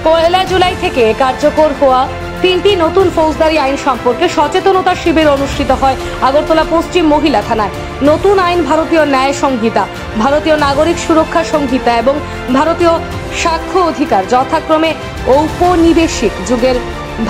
পয়লা জুলাই থেকে কার্যকর হওয়া 3টি নতুন ফৌজদারি আইন সম্পর্কে সচেতনতা শিবির অনুষ্ঠিত হয় আগরতলা পশ্চিম মহিলা থানায়। নতুন আইন ভারতীয় ন্যায় সংহিতা, ভারতীয় নাগরিক সুরক্ষা সংহিতা এবং ভারতীয় সাক্ষ্য অধিকার যথাক্রমে ঔপনিবেশিক যুগের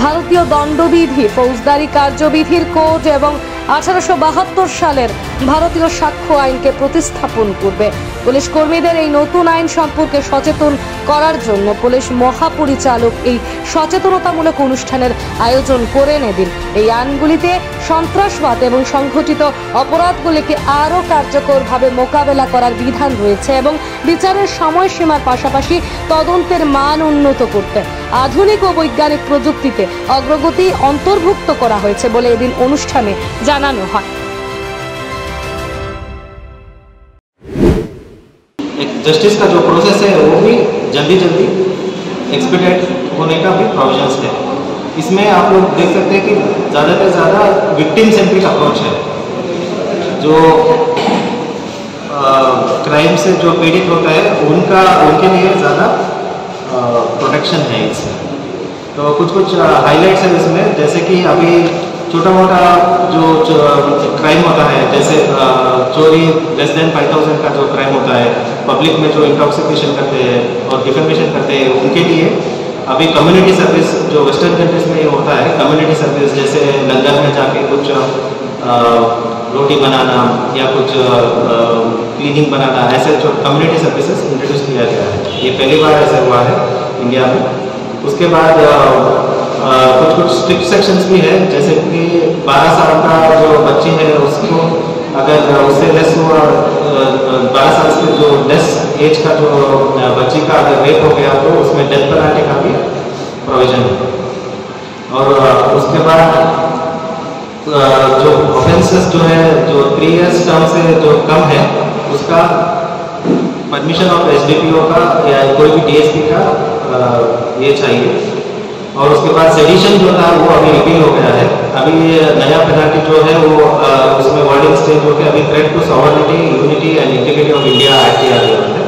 ভারতীয় দণ্ডবিধি, ফৌজদারি কার্যবিধির কোড এবং 1872 সালের ভারতীয় সাক্ষ্য আইনকে প্রতিস্থাপন করবে। পুলিশ কর্মীদের এই নতুন আইন সম্পর্কে সচেতন করার জন্য পুলিশ মহাপরিচালক এই সচেতনতামূলক অনুষ্ঠানের আয়োজন করেন এদিন। এই আইনগুলিতে সন্ত্রাসবাদ এবং সংঘটিত অপরাধগুলিকে আরও কার্যকরভাবে মোকাবেলা করার বিধান রয়েছে এবং বিচারের সময়সীমার পাশাপাশি তদন্তের মান উন্নত করতে আধুনিক ও বৈজ্ঞানিক প্রযুক্তিতে অগ্রগতি অন্তর্ভুক্ত করা হয়েছে বলে এদিন অনুষ্ঠানে জানানো হয়। जस्टिस का जो प्रोसेस है वो भी जल्दी एक्सपीडिएट होने का भी प्रोविजंस है। इसमें आप लोग देख सकते हैं कि ज़्यादा से ज़्यादा विक्टिम सेंट्रिक अप्रोच है। जो क्राइम से जो पीड़ित होता है उनके लिए ज़्यादा प्रोटेक्शन है इसमें। तो कुछ हाईलाइट्स है इसमें, जैसे कि अभी छोटा मोटा जो क्राइम होता है, जैसे चोरी लेस देन 5000 का जो क्राइम होता है, पब्लिक में जो इंटॉक्सिकेशन करते हैं और डिफेमेशन करते हैं, उनके लिए अभी कम्युनिटी सर्विस जो वेस्टर्न कंट्रीज में ये होता है, कम्युनिटी सर्विस जैसे लंदन में जाके कुछ रोटी बनाना या कुछ क्लीनिंग बनाना, ऐसे जो कम्युनिटी सर्विसेज इंट्रोड्यूस किया गया है। ये पहली बार ऐसा हुआ है इंडिया में। उसके बाद कुछ स्ट्रिक्ट सेक्शंस भी है, जैसे कि 12 साल का जो बच्ची है उसको अगर उससे लेस हुआ 12 साल से जो लेस एज का जो बच्ची का अगर रेप हो गया तो उसमें डेथ पेनल्टी का भी प्रोविजन है। और उसके बाद जो ऑफेंसेस जो है जो 3 years टर्म से जो कम है उसका परमिशन ऑफ एसडीपीओ का या कोई भी डीएसपी का ये चाहिए। और उसके बाद सेडिशन जो था वो अभी रिपील हो गया है। अभी नया पेनल्टी जो है वो उसमें वर्डिंग स्टेज हो के अभी threat to sovereignty, unity and integrity of India ऐड किया गया है।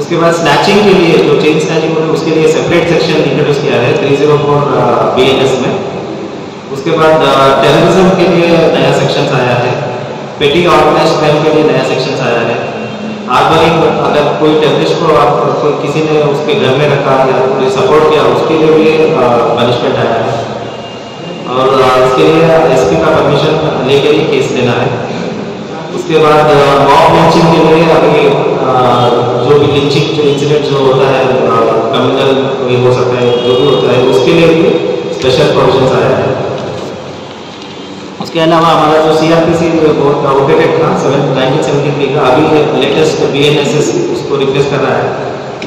उसके बाद स्नैचिंग के लिए जो चेन स्नैचिंग होता है उसके लिए सेपरेट सेक्शन इंट्रोड्यूस किया है 304 BNS में। उसके बाद टेररिज्म के लिए नया सेक्शन आया है, पेटी ऑर्गेनाइज्ड क्राइम के लिए नया सेक्शन आया है। आर्बरिंग, अगर कोई टेररिस्ट को आप किसी ने उसके घर में रखा या कोई सपोर्ट किया उसके लिए भी पनिशमेंट आया है। और इसके लिए एसपी का परमिशन लेकर ही केस देना है। उसके बाद मॉब लिंचिंग के लिए अभी जो भी लिंचिंग जो इंसिडेंट जो होता है कम्युनल हो सकता है, जो भी होता है उसके लिए भी स्पेशल प्रोविजंस आया है। उसके अलावा हमारा जो सीआरपीसी बहुत आउटडेटेड था 1973 का, अभी लेटेस्ट BNSS उसको रिप्लेस कर रहा है।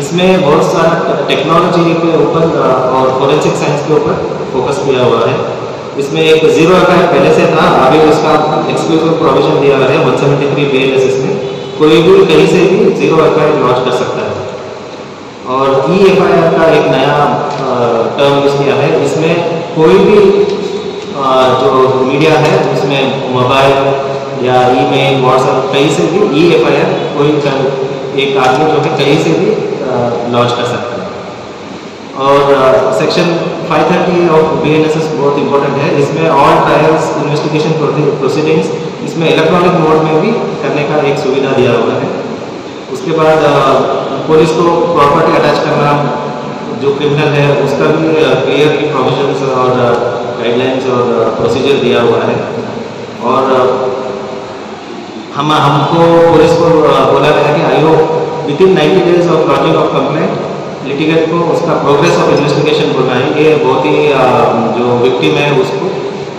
इसमें बहुत सारा टेक्नोलॉजी के ऊपर और फोरेंसिक साइंस के ऊपर फोकस किया हुआ है। इसमें एक 0 एफआईआर पहले से था, अभी उसका एक्सक्लूसिव प्रोविजन दिया हुआ है 173 BNSS में। कोई भी कहीं से भी 0 एफआईआर लॉन्च कर सकता है। और EFIR का एक नया टर्म यूज़ किया है। इसमें कोई भी जो मीडिया है उसमें मोबाइल या ईमेल, व्हाट्सएप कहीं से भी EFIR कोई एक आदमी जो है कहीं से भी लॉन्च कर सकता है। और सेक्शन 530 ऑफ BNSS बहुत इंपॉर्टेंट है। इसमें ऑल ट्रायल्स, इन्वेस्टिगेशन प्रोसीडिंग्स इसमें इलेक्ट्रॉनिक मोड में भी करने का एक सुविधा दिया हुआ है। उसके बाद पुलिस को प्रॉपर्टी अटैच करना, जो क्रिमिनल है उसका भी क्लियरली प्रोविजंस और गाइडलाइंस और प्रोसीजर दिया हुआ है। और हमको पुलिस को बोला गया कि आयोग within 90 days of lodging of complaint litigant को उसका प्रोग्रेस ऑफ इन्वेस्टिगेशन बनाए। ये बहुत ही जो विक्टिम है उसको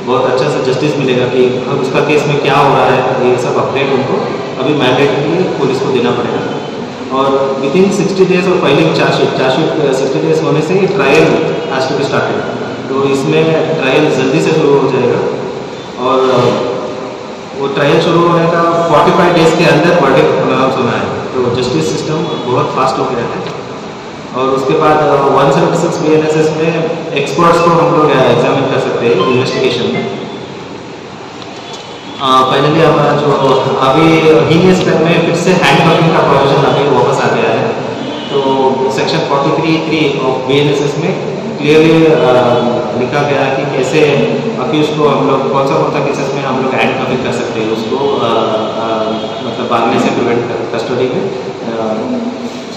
बहुत अच्छा से जस्टिस मिलेगा कि उसका केस में क्या हो रहा है, ये सब अपडेट उनको अभी मैंडेटली पुलिस को देना पड़ेगा। और within 60 days of filing chargesheet 60 days होने से trial has to be started. तो इसमें ट्रायल जल्दी से शुरू हो जाएगा और वो ट्रायल शुरू होने का 45 days के अंदर वर्डिक्ट प्रोनाउंस होना है। तो जस्टिस सिस्टम बहुत फास्ट हो गया है। और उसके बाद 176 BNSS में एक्सपर्ट्स को हम लोग एग्जामिन कर सकते हैं इन्वेस्टिगेशन में। फाइनली हमारा जो अभी हीनियस क्राइम में फिर से हैंड कपिंग का प्रोविजन अभी वापस आ गया है। तो सेक्शन 43, 23 ऑफ BNSS में क्लियरली लिखा गया है कि कैसे अक्यूज को हम लोग कौन सा केसेस में हम लोग ऐड कर सकते हैं उसको मतलब भागने से प्रिवेंट कस्टडी में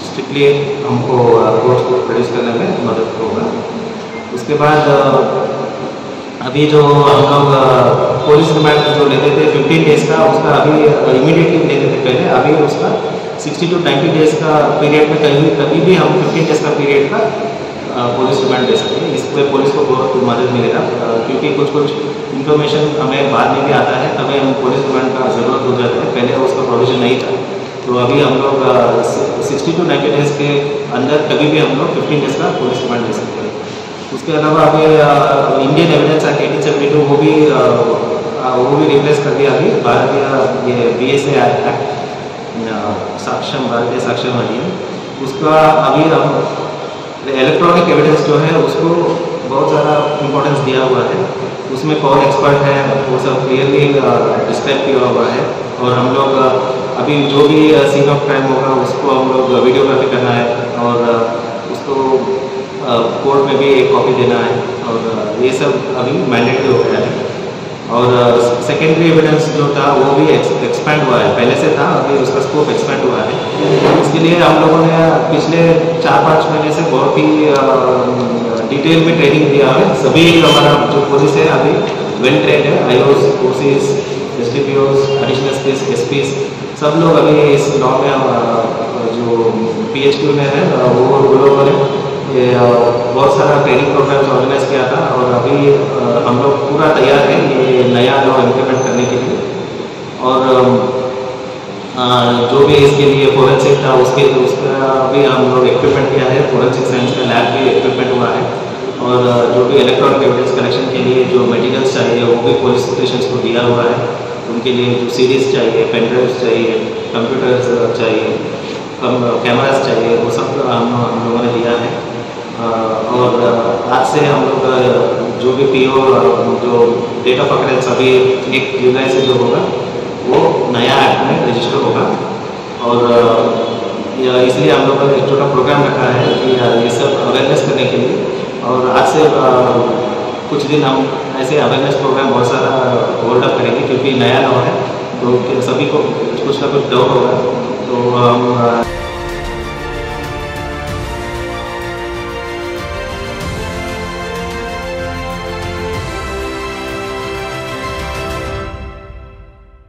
स्ट्रिक्टली हमको कोर्ट को प्रोड्यूस करने में मदद होगा। उसके बाद अभी जो हम लोग पुलिस रिमांड जो लेते थे 15 डेज़ का, उसका अभी इमीडिएटली लेते थे पहले, अभी उसका 60 to 90 डेज़ का पीरियड में कभी भी हम 15 डेज़ का पीरियड का पुलिस रिमांड ले सकते हैं। इसमें पुलिस को बहुत मदद मिलेगा क्योंकि कुछ इन्फॉर्मेशन हमें बाद में भी आता है, तभी हम पुलिस रिमांड का ज़रूरत हो जाता है, पहले उसका प्रोविजन नहीं था। तो अभी हम लोग 60 to 90 डेज़ के अंदर कभी भी हम लोग 15 डेज़ का पुलिस रिमांड ले सकते हैं। उसके अलावा अभी इंडियन एविडेंस एक्ट 1872 वो भी रिप्लेस कर दिया अभी भारतीय ये BSA एक्ट साक्ष्यम भारतीय साक्ष्यम अधिनियम। उसका अभी हम इलेक्ट्रॉनिक एविडेंस जो है उसको बहुत ज़्यादा इम्पोर्टेंस दिया हुआ है, उसमें कौन एक्सपर्ट है वो सब क्लियरली डिस्क्राइब किया हुआ है। और हम लोग अभी जो भी सीन ऑफ क्राइम होगा उसको हम लोग वीडियोग्राफी करना है और उसको कोर्ट में भी एक कॉपी देना है, और ये सब अभी मैंडेटरी हो गया है। और सेकेंडरी एविडेंस जो था वो भी एक्सपैंड हुआ है, पहले से था अभी उसका स्कोप एक्सपैंड हुआ है। इसके लिए हम लोगों ने पिछले 4-5 महीने से बहुत ही डिटेल में ट्रेनिंग दिया है। सभी हमारा जो पुलिस है अभी वेल ट्रेंड है, IOs, OCs, SDPOs, additional SPs सब लोग अभी इस लॉ में जो PHQ में है वो लोगों ने ये बहुत सारा ट्रेनिंग प्रोग्राम्स ऑर्गेनाइज किया था, और अभी हम लोग पूरा तैयार है ये नया लॉ इम्प्लीमेंट करने के लिए। और जो भी इसके लिए फोरेंसिक था उसका भी हम लोग इक्विपमेंट किया है, फोरेंसिक साइंस का लैब भी इक्विपमेंट हुआ है। और जो भी इलेक्ट्रॉनिक एविडेंस कलेक्शन के लिए जो मटेरियल्स चाहिए वो भी पुलिस स्टेशन को दिया हुआ है। उनके लिए जो सीरीज चाहिए, पेन ड्राइव्स चाहिए, कंप्यूटर्स चाहिए, कैमरास चाहिए, वो सब हम लोगों ने दिया है। और आज से हम लोग जो भी PO जो डेट ऑफ अकरेंस अभी 1 जुलाई से जो होगा वो नया एक्ट में रजिस्टर होगा। और इसलिए हम लोगों ने एक छोटा प्रोग्राम रखा है कि ये सब अवेयरनेस करने के लिए। और आज से कुछ दिन हम ऐसे अवेयरनेस प्रोग्राम बहुत सारा होल्ड अप करेंगे क्योंकि नया लॉ है तो सभी को कुछ ना कुछ डाउट होगा। तो हम